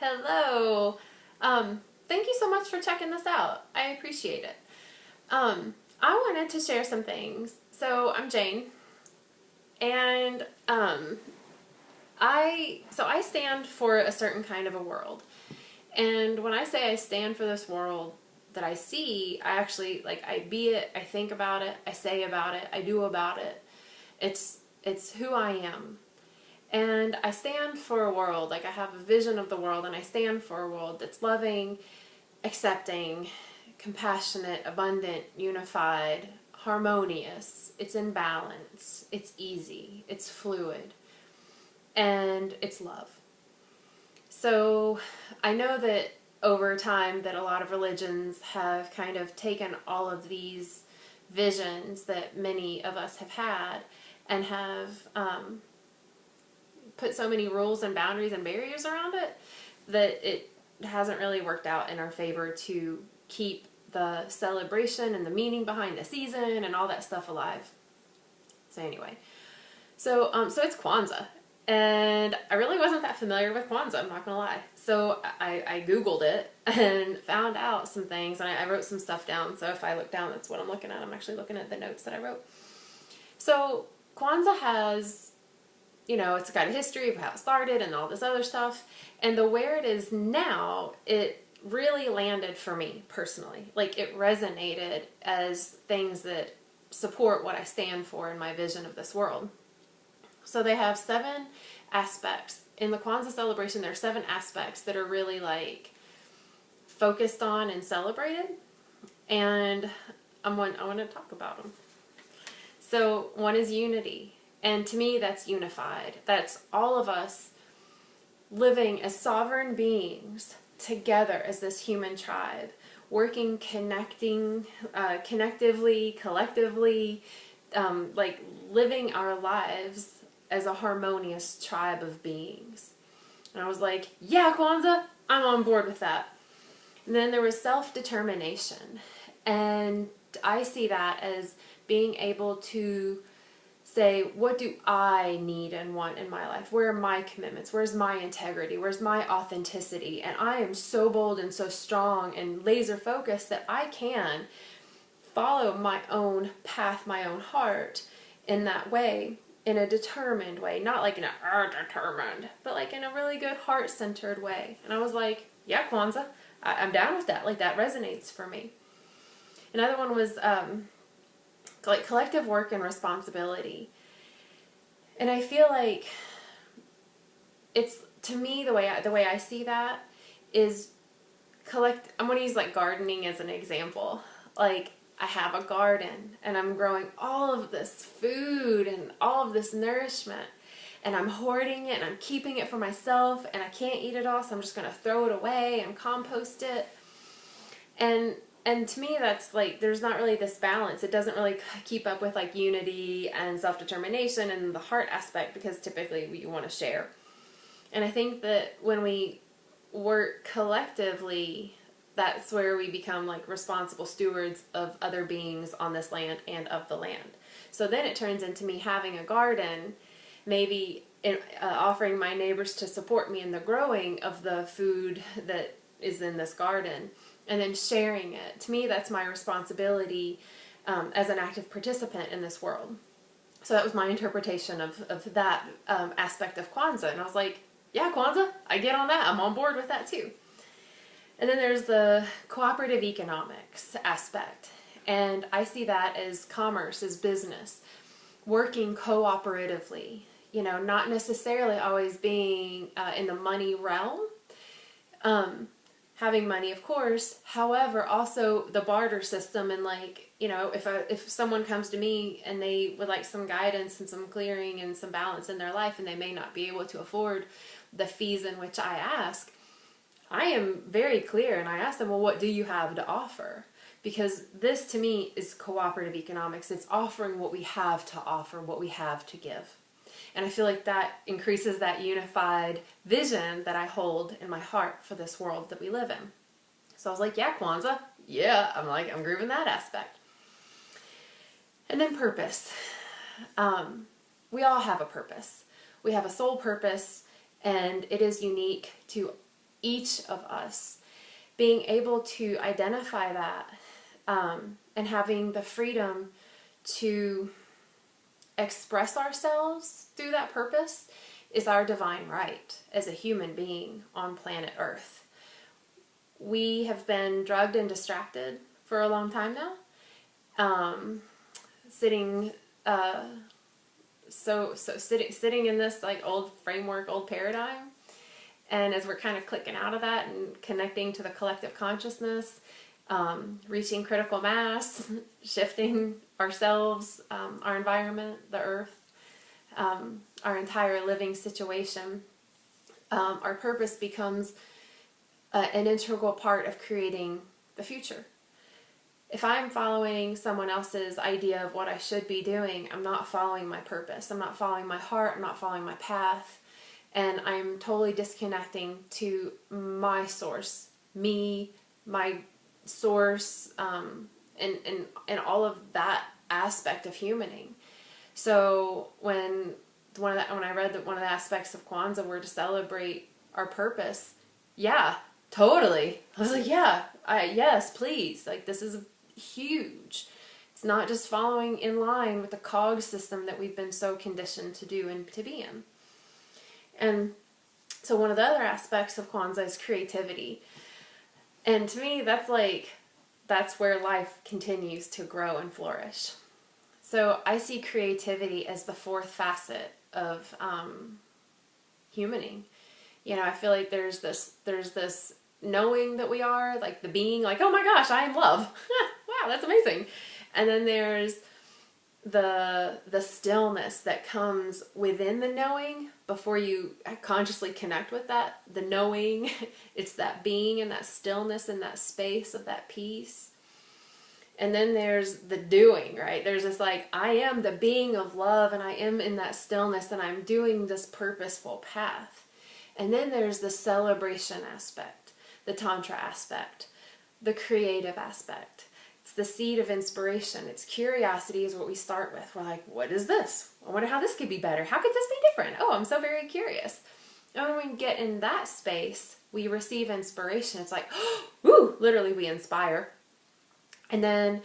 Hello. Thank you so much for checking this out. I appreciate it. I wanted to share some things. So I'm Jane, and I stand for a certain kind of a world. And when I say I stand for this world that I see, I actually I be it, I think about it, I say about it, I do about it. It's who I am. And I stand for a world, I have a vision of the world, and I stand for a world that's loving, accepting, compassionate, abundant, unified, harmonious. It's in balance, it's easy, it's fluid, and it's love. So I know that over time that a lot of religions have kind of taken all of these visions that many of us have had and have put so many rules and boundaries and barriers around it that it hasn't really worked out in our favor to keep the celebration and the meaning behind the season and all that stuff alive. So anyway, so it's Kwanzaa, and I really wasn't that familiar with Kwanzaa, I'm not gonna lie. So I Googled it and found out some things, and I wrote some stuff down. So if I look down, that's what I'm looking at. I'm actually looking at the notes that I wrote. So Kwanzaa has, it's got a history of how it started and all this other stuff. And where it is now, it really landed for me personally. It resonated as things that support what I stand for in my vision of this world. So they have 7 aspects. In the Kwanzaa celebration, there are 7 aspects that are really focused on and celebrated. And I want to talk about them. So one is unity. And to me, that's unified. That's all of us living as sovereign beings together as this human tribe, working, connecting, connectively, collectively, living our lives as a harmonious tribe of beings. And I was like, yeah, Kwanzaa, I'm on board with that. And then there was self-determination. And I see that as being able to say, what do I need and want in my life? Where are my commitments? Where's my integrity? Where's my authenticity? And I am so bold and so strong and laser focused that I can follow my own path, my own heart in that way, in a determined way. Not in a determined, but in a really good heart-centered way. And I was like, yeah, Kwanzaa, I'm down with that. That resonates for me. Another one was collective work and responsibility. And I feel it's, to me, the way I see that is I'm going to use gardening as an example. I have a garden and I'm growing all of this food and all of this nourishment, and I'm hoarding it and I'm keeping it for myself, and I can't eat it all, so I'm just going to throw it away and compost it. And to me, that's there's not really this balance. It doesn't really keep up with unity and self-determination and the heart aspect, because typically you want to share. And I think that when we work collectively, that's where we become responsible stewards of other beings on this land and of the land. So then it turns into me having a garden, maybe offering my neighbors to support me in the growing of the food that is in this garden, and then sharing it. To me, that's my responsibility as an active participant in this world. So that was my interpretation of that aspect of Kwanzaa. And I was like, yeah, Kwanzaa, I get on that. I'm on board with that too. And then there's the cooperative economics aspect. And I see that as commerce, as business, working cooperatively, not necessarily always being in the money realm. Having money, of course, however, also the barter system, and if someone comes to me and they would like some guidance and some clearing and some balance in their life, and they may not be able to afford the fees in which I ask, I am very clear, and I ask them, well, what do you have to offer? Because this to me is cooperative economics. It's offering what we have to offer, what we have to give. And I feel that increases that unified vision that I hold in my heart for this world that we live in. So I was like, yeah, Kwanzaa. Yeah, I'm grooving that aspect. And then purpose. We all have a purpose. We have a soul purpose, and it is unique to each of us being able to identify that, and having the freedom to express ourselves through that purpose is our divine right as a human being on planet Earth. We have been drugged and distracted for a long time now, sitting in this like old framework, old paradigm. And as we're kind of clicking out of that and connecting to the collective consciousness, reaching critical mass, shifting ourselves, our environment, the earth, our entire living situation, our purpose becomes an integral part of creating the future. If I'm following someone else's idea of what I should be doing, I'm not following my purpose. I'm not following my heart. I'm not following my path. And I'm totally disconnecting to my source, me, my source, and all of that aspect of humaning. So when I read that one of the aspects of Kwanzaa were to celebrate our purpose, yeah, totally. I was like, yeah, yes, please. Like, this is huge. It's not just following in line with the cog system that we've been so conditioned to do and to be in. And so one of the other aspects of Kwanzaa is creativity. And to me, that's where life continues to grow and flourish. So I see creativity as the fourth facet of humaning. You know, I feel like there's this knowing that we are, like the being, like, oh my gosh, I am love. Wow, that's amazing. And then there's the stillness that comes within the knowing before you consciously connect with that. The knowing, it's that being and that stillness and that space of that peace. And then there's the doing, right? There's this like, I am the being of love and I am in that stillness and I'm doing this purposeful path. And then there's the celebration aspect, the tantra aspect, the creative aspect. It's the seed of inspiration. It's curiosity is what we start with. We're like, what is this? I wonder how this could be better. How could this be different? Oh, I'm so very curious. And when we get in that space, we receive inspiration. It's like, ooh, literally we inspire. And then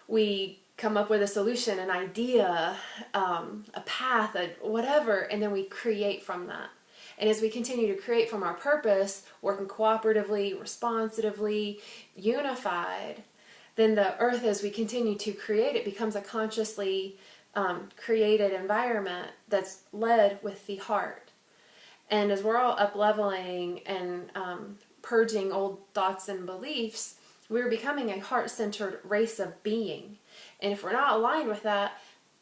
we come up with a solution, an idea, a path, whatever, and then we create from that. And as we continue to create from our purpose, working cooperatively, responsively, unified, then the earth, as we continue to create, it becomes a consciously created environment that's led with the heart. And as we're all up-leveling and purging old thoughts and beliefs, we're becoming a heart-centered race of being. And if we're not aligned with that,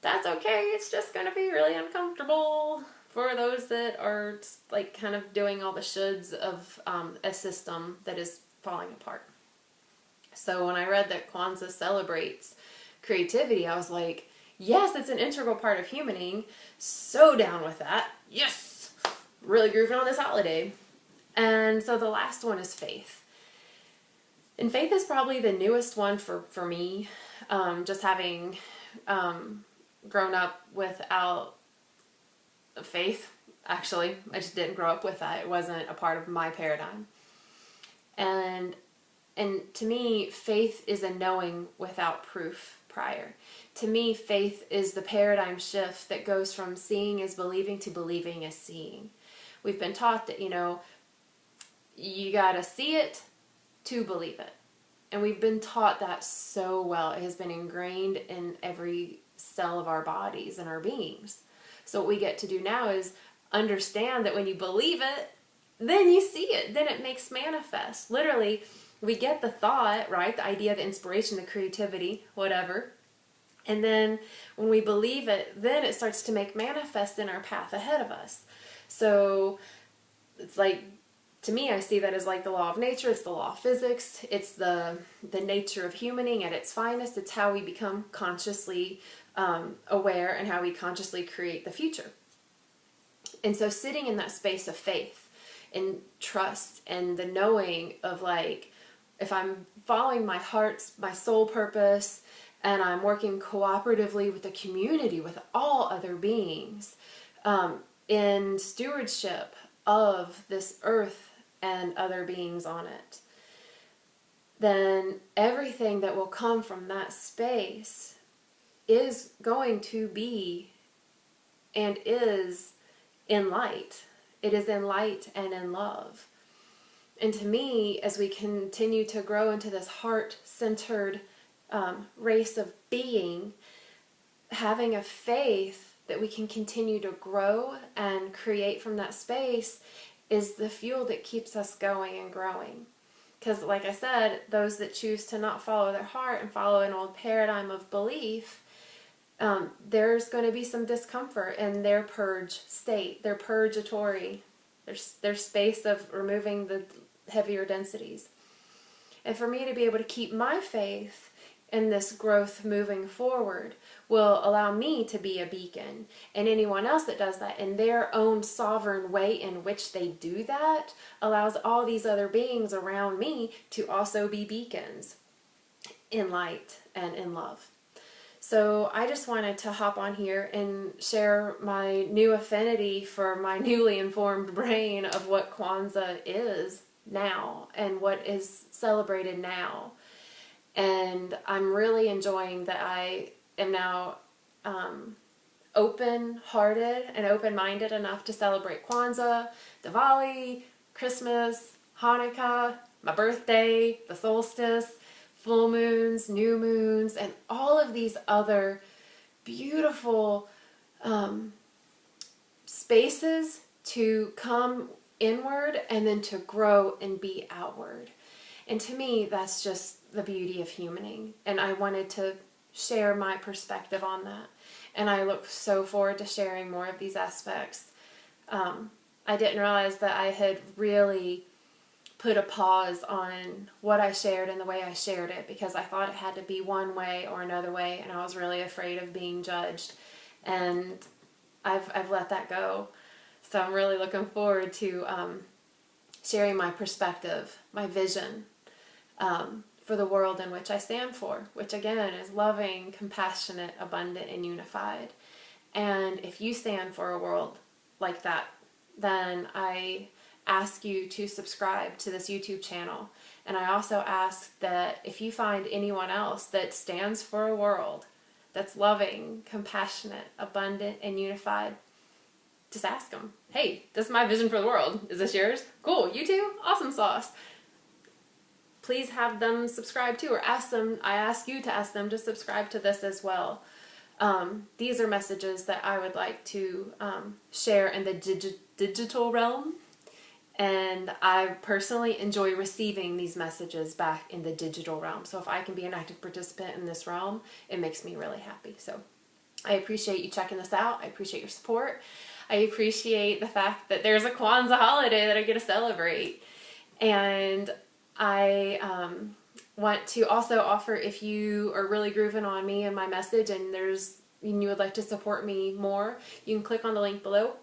that's okay. It's just going to be really uncomfortable for those that are like kind of doing all the shoulds of a system that is falling apart. So when I read that Kwanzaa celebrates creativity, I was like, yes, it's an integral part of humaning. So down with that. Yes! Really grooving on this holiday. And so the last one is faith. And faith is probably the newest one for me, just having grown up without faith. Actually, I just didn't grow up with that. It wasn't a part of my paradigm. And to me, faith is a knowing without proof prior. To me, faith is the paradigm shift that goes from seeing as believing to believing as seeing. We've been taught that, you gotta see it to believe it. And we've been taught that so well. It has been ingrained in every cell of our bodies and our beings. So what we get to do now is understand that when you believe it, then you see it. Then it makes manifest. Literally, we get the thought, right? The idea, the inspiration, the creativity, whatever. And then when we believe it, then it starts to make manifest in our path ahead of us. So it's like, to me, I see that as like the law of nature. It's the law of physics. It's the nature of humaning at its finest. It's how we become consciously aware and how we consciously create the future. And so sitting in that space of faith and trust and the knowing of like, if I'm following my heart's, my soul purpose, and I'm working cooperatively with the community, with all other beings, in stewardship of this earth and other beings on it, then everything that will come from that space is going to be and is in light. It is in light and in love. And to me, as we continue to grow into this heart-centered race of being, having a faith that we can continue to grow and create from that space is the fuel that keeps us going and growing. Because like I said, those that choose to not follow their heart and follow an old paradigm of belief, there's going to be some discomfort in their purge state, their purgatory, their space of removing the heavier densities. And for me to be able to keep my faith in this growth moving forward will allow me to be a beacon, and anyone else that does that in their own sovereign way in which they do that allows all these other beings around me to also be beacons in light and in love. So I just wanted to hop on here and share my new affinity for my newly informed brain of what Kwanzaa is now and what is celebrated now. And I'm really enjoying that I am now open-hearted and open-minded enough to celebrate Kwanzaa, Diwali, Christmas, Hanukkah, my birthday, the solstice, full moons, new moons, and all of these other beautiful spaces to come inward and then to grow and be outward. And to me, that's just the beauty of humaning. And I wanted to share my perspective on that. And I look so forward to sharing more of these aspects. I didn't realize that I had really put a pause on what I shared and the way I shared it, because I thought it had to be one way or another way, and I was really afraid of being judged. And I've let that go. So I'm really looking forward to sharing my perspective, my vision, for the world in which I stand for, which again is loving, compassionate, abundant, and unified. And if you stand for a world like that, then I ask you to subscribe to this YouTube channel. And I also ask that if you find anyone else that stands for a world that's loving, compassionate, abundant, and unified, just ask them, hey, this is my vision for the world. Is this yours? Cool, you too? Awesome sauce. Please have them subscribe too, or ask them. I ask you to ask them to subscribe to this as well. These are messages that I would like to share in the digital realm, and I personally enjoy receiving these messages back in the digital realm. So if I can be an active participant in this realm, it makes me really happy. So I appreciate you checking this out. I appreciate your support. I appreciate the fact that there's a Kwanzaa holiday that I get to celebrate. And I want to also offer, if you are really grooving on me and my message and you would like to support me more, you can click on the link below.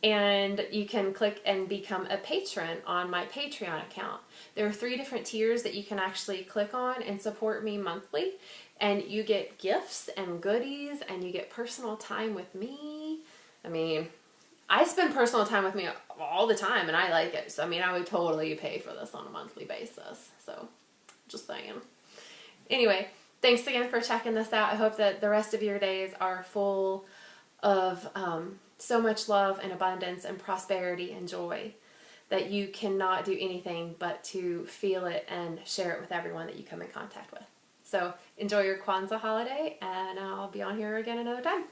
And you can click and become a patron on my Patreon account. There are 3 different tiers that you can actually click on and support me monthly. And you get gifts and goodies, and you get personal time with me. I mean, I spend personal time with me all the time, and I like it. So, I mean, I would totally pay for this on a monthly basis. So, just saying. Anyway, thanks again for checking this out. I hope that the rest of your days are full of so much love and abundance and prosperity and joy that you cannot do anything but to feel it and share it with everyone that you come in contact with. So enjoy your Kwanzaa holiday, and I'll be on here again another time.